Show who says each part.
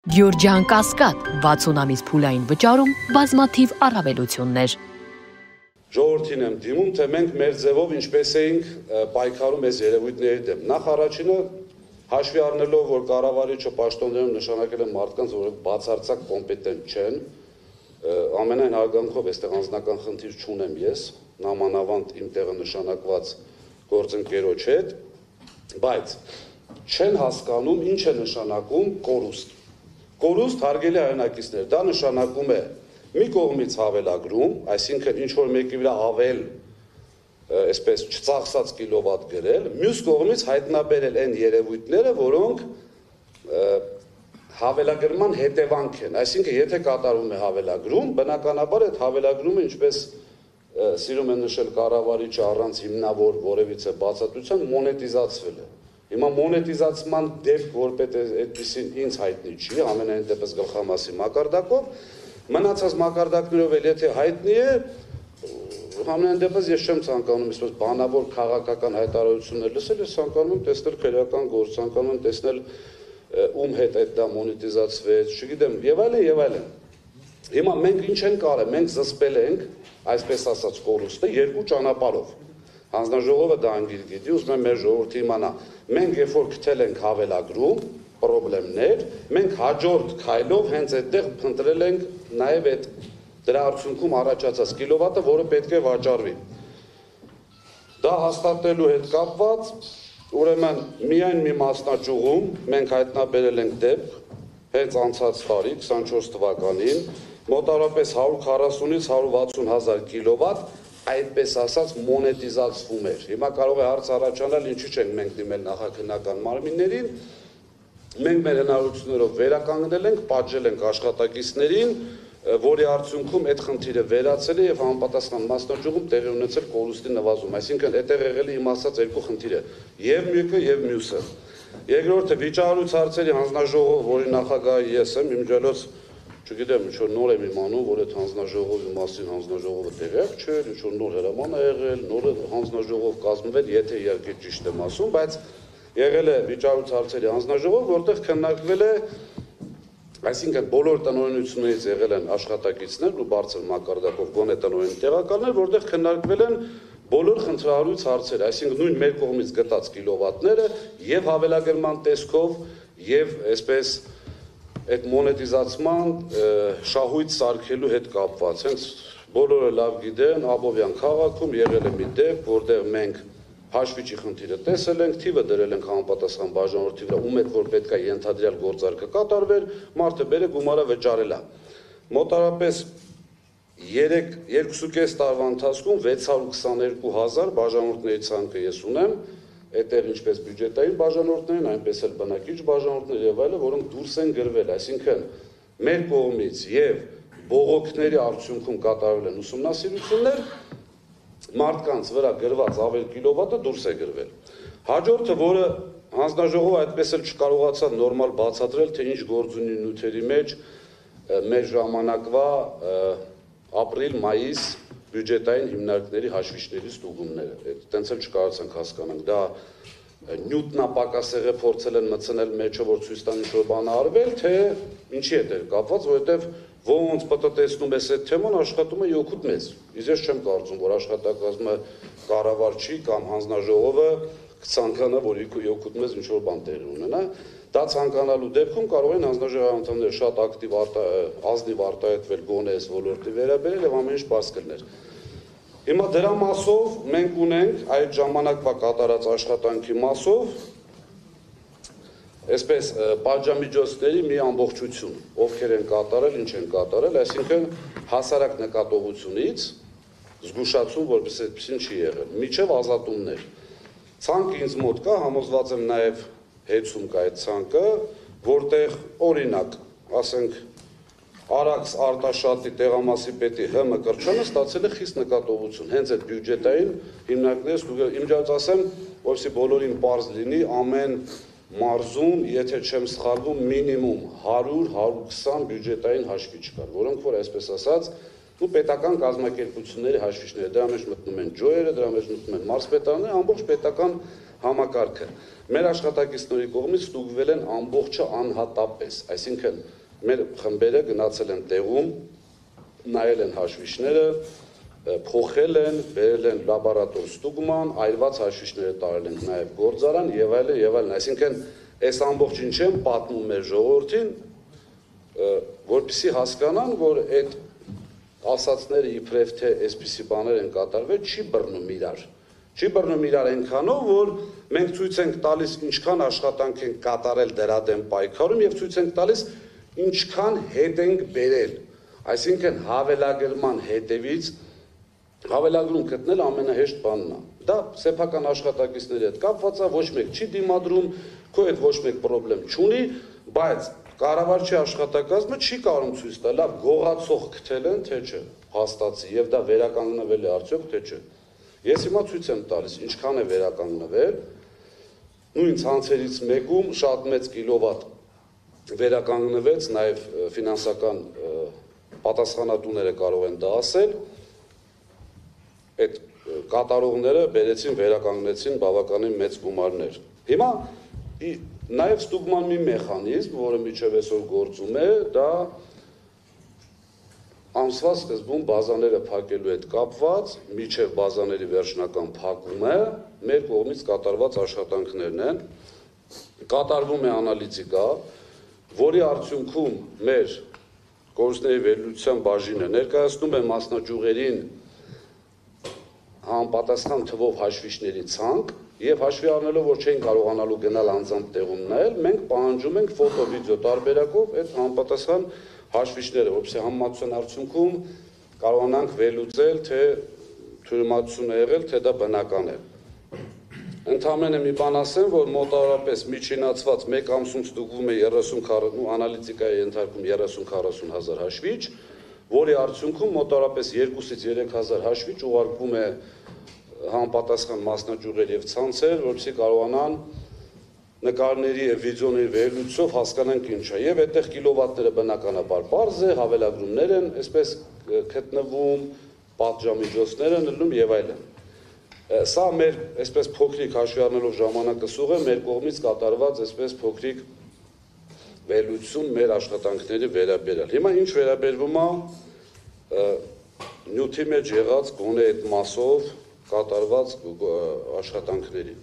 Speaker 1: Գյորջյան Կասկադ 60 ամիս փուլային վճարում բազմաթիվ առավելություններ։
Speaker 2: Ժողովրդին եմ դիմում, թե մենք մեր ձևով ինչպես էինք պայքարում այս երևույթների դեմ։ Նախ առաջինը հաշվի առնելով, որ կառավարիչը պաշտոններում նշանակել են մարդկանց, որ բացարձակ կոմպետենտ չեն, ամենայն հարգանքով այստեղ անձնական խնդիր չունեմ ես, նամանավանդ իմ տեղը նշանակված գործընկերոջ հետ, բայց չեն հասկանում ինչ է նշանակում կորուստ։ Կորուստ հարգելի հայրենակիցներ, դա նշանակում է մի կողմից հավելագրում, այսինքն ինչ որ մեկի վրա ավել, այսպես չծախսած կիլովատ գրել, մյուս կողմից հայտնաբերել այն երևույթները, որոնք հավելագրման հետևանք են, այսինքն եթե կատարվում է հավելագրում, բնականաբար այդ հավելագրումը, ինչպես սիրում են նշել կառավարիչը առանց հիմնավոր որևիցե բացատրության, մոնետիզացվել է։ Հիմա մոնետիզացման դեպք որպես այդպեսին ինձ հայտնի չի, ամենայն դեպս գլխամասի մակարդակով, մնացած մակարդակներով էլ եթե հայտնի է, ամենայն դեպս ես չեմ ցանկանում այսպես բանավոր քաղաքական հայտարարություններ լսել, ես ցանկանում եմ տեսնել քրեական գործ, ցանկանում եմ տեսնել ում հետ այդ դա մոնետիզացվեց, չգիտեմ, եւ այլն եւ այլն։ Հիմա մենք ինչ ենք արել, մենք զսպել ենք, այսպես ասած կորուստը երկու ճանապարհով։ Հանձնաժողովը դա անգիր գիտի, ուզում եմ մեր ժողովրդը իմանա։ Մենք երբ որ գտել ենք հավելագրում, պրոբլեմներ, մենք հաջորդ քայլով հենց այդտեղ փնտրել ենք նաև այդ դրա արդյունքում առաջացած կիլովատը, որը պետք է վաճառվի։ Դա հաստատելու հետ կապված, ուրեմն միայն մի մասնաճյուղում մենք հայտնաբերել ենք դեպք, հենց անցած տարի 24 թվականին, մոտավորապես 140-ից 160 հազար կիլովատ այդպես ասած մոնետիզացվում էր։ Հիմա կարող է հարց առաջանալ, ինչու չենք մենք դիմել նախաքննական մարմիններին, մենք մեր հնարավորություններով վերականգնել ենք, պատժել ենք աշխատակիցներին, որի արդյունքում այդ խնդիրը վերացել է եւ համապատասխան մասնաճյուղում տեղի ունեցել կորուստի նվազում։ Այսինքն այդտեղ եղել է իմ ասած երկու խնդիր է, եւ մեկը եւ մյուսը։ Երկրորդը վիճահարույց հարցերի հանձնաժողով, որի նախագահի ես եմ, իմջալոց չգիտեմ, ինչ որ նոր եմ իմանում, որ այդ հանձնաժողովի մասին հանձնաժողովը տեղյակ չէր, ինչ որ նոր հրաման է եղել, նոր հանձնաժողով կազմվել, եթե իհարկե ճիշտ եմ ասում, բայց եղել է վիճահարույց հարցերի հանձնաժողով, որտեղ քննարկվել է, այսինքն բոլոր տնօրինություններից եղել են աշխատակիցներ ու բարձր մակարդակով գոնե տնօրեն տեղակալներ, որտեղ քննարկվել են բոլոր խնդրահարույց հարցերը, այսինքն նույն մեր կողմից գտած կիլովատները եւ հավելագրման տեսքով եւ այսպես այդ մոնետիզացման շահույթ սարքելու հետ կապված, հենց բոլորը լավ գիտեն, Աբովյան քաղաքում եղել է մի դեպք, որտեղ մենք հաշվիչի խնդիրը տեսել ենք, թիվը դրել ենք համապատասխան բաժանորդի վրա, ում հետ որ պետք է ենթադրյալ գործարքը կատարվեր, մարդը բերե գումարը վճարել է։ Մոտավորապես 2.5 տարվա ընթացքում 622 հազար բաժանորդների ցանկը ես ունեմ, այդտեղ ինչպես բյուջետային բաժանորդներն, այնպես էլ բնակիչ բաժանորդներ եւ այլը, որոնք դուրս են գրվել, այսինքն մեր կողմից եւ բողոքների արդյունքում կատարվել են ուսումնասիրություններ, մարդկանց վրա գրված ավել կիլովատը դուրս է գրվել։ Հաջորդը, որը հանձնաժողովը այդպես էլ չկարողացավ նորմալ բացատրել, թե ինչ գործ ունի նյութերի մեջ մեր ժամանակվա ապրիլ-մայիս բյուջետային հիմնարկների հաշվիչների ստուգումները, այդտենց էլ չկարողացանք հասկանանք, դա նյութնապակասեղը փորձել են մտցնել մեջը, որ ցույց տան ինչ-որ բան արվել, թե ինչի հետ էր կապված, որովհետև ոնց պետք տեսնում ես այդ թեման աշխատում է յոքուտ մեզ։ Իսկ ես չեմ կարծում, որ աշխատակազմը կառավարչի կամ հանձնաժողովը կցանկանա, որ յոքուտ մեզ ինչ-որ բան տեղի ունենա։ Դա ցանկանալու դեպքում կարող են հանձնաժողովի անդամները շատ ակտիվ ազնիվ արտահայտվել գոնե այս ոլորտի վերաբերել եւ ամեն ինչ բաց կլներ։ Հիմա դրա մասով մենք ունենք այդ ժամանակվա կատարած աշխատանքի մասով այսպես պատժամիջոցների մի ամբողջություն, ովքեր են կատարել, ինչ են կատարել, այսինքն հասարակ նկատողությունից զգուշացում, որպես այդպեսին չի եղել, միջև ազատումներ։ Ցանկը ինձ մոտ կա, համոզված եմ նաև հեծում կա այդ ցանկը, որտեղ օրինակ, ասենք Արաքս Արտաշատի տեղամասի պետի ՀՄ կրճանը ստացել է խիստ նկատողություն, հենց այդ բյուջետային հիմնարկներից ստուգել, իմջած ասեմ, որպեսզի բոլորին պարզ լինի, ամեն մարզում, եթե չեմ սխալվում, մինիմում 100-120 բյուջետային հաշվիչ կար, որոնք որ այսպես ասած պետական կազմակերպությունների հաշվիչները, դրա մեջ մտնում են ջոյերը, դրա մեջ մտնում են մարզպետարանները, ամբողջ պետական համակարգը մեր աշխատակիցների կողմից ստուգվել են ամբողջը անհատապես, այսինքն մեր խմբերը գնացել են տեղում, նայել են հաշվիչները, փոխել են, բերել են լաբորատոր ստուգման, այրված հաշվիչները տարել են նաև գործարան եւ այլն, այսինքն այս ամբողջ ինչը են պատմում մեր ժողովրդին, որպեսզի հասկանան, որ այդ ասածները իբրև թե այսպիսի բաներ են կատարվել, չի բռնում իրար այնքանով, որ մենք ցույց ենք տալիս ինչքան աշխատանք են կատարել դրա դեմ պայքարում եւ ցույց ենք տալիս ինչքան հետ ենք բերել, այսինքն հավելագրման հետևից հավելագրում գտնել ամենահեշտ բանն է, դա սեփական աշխատակիցների հետ կապված է, ոչ մեկ չի դիմադրում, քո հետ ոչ մեկ խնդրեմ չունի, բայց կառավարչի աշխատակազմը չի կարող ցույց տալ, լավ գողացող գտել են, թե չէ, հաստատի եւ դա վերականգնվել է արդյոք, թե չէ։ Ես հիմա ցույց եմ տալիս, ինչքան է վերականգնվել, նույն ցանցերից մեկում շատ մեծ կիլովատ վերականգնվեց, նաև ֆինանսական պատասխանատուները կարող են դա ասել, այդ կատարողները բերեցին, վերականգնեցին բավականին մեծ գումարներ։ Հիմա նաև ստուգման մի մեխանիզմ, որը մինչև այսօր գործում է, դա ամսվա սկզբում բազաները փակելու հետ կապված, մինչև բազաների վերջնական փակումը մեր կողմից կատարված աշխատանքներն են, կատարվում է անալիզիկա, որի արդյունքում մեր կորուստների վերլուծության բաժինը ներկայացնում է մասնաճյուղերին համապատասխան թվով հաշվիչների ցանկ եւ հաշվի առնելով, որ չեն կարողանալու գնալ անձամբ տեղում նայել, մենք պահանջում ենք ֆոտո-վիդեո տարբերակով այդ համապատասխան հաշվիչները, որպեսզի համեմատության արդյունքում կարողանանք վերլուծել, թե թյուրիմացություն է եղել, թե դա բնական է։ Ընդամենը մի բան ասեմ, որ մոտավորապես միջինացված մեկ ամսում ստուգվում է 30-40 անալիզիկայի ենթարկում 30-40 հազար հաշվիչ, որի արդյունքում մոտավորապես 2-ից 3 հազար հաշվիչ ուղարկվում է համապատասխան մասնաճյուղեր եւ ցանցեր, որպեսզի կարողանան նկարների եւ վիդեոների վերլուծով հասկանանք ինչ է։ Եվ այդտեղ կիլովատները բնականաբար բարձ է, հավելագրումներ են, այսպես գտնվում, պատժամիջոցներ են լինում եւ այլն։ Սա մեր այսպես փոքրիկ հաշվի առնելով ժամանակը սուղ է մեր կողմից կատարված այսպես փոքրիկ վերլուծություն մեր աշխատանքների վերաբերյալ։ Հիմա ինչ վերաբերվում է նյութի մեջ եղած գոնե այդ մասով կատարված աշխատանքների։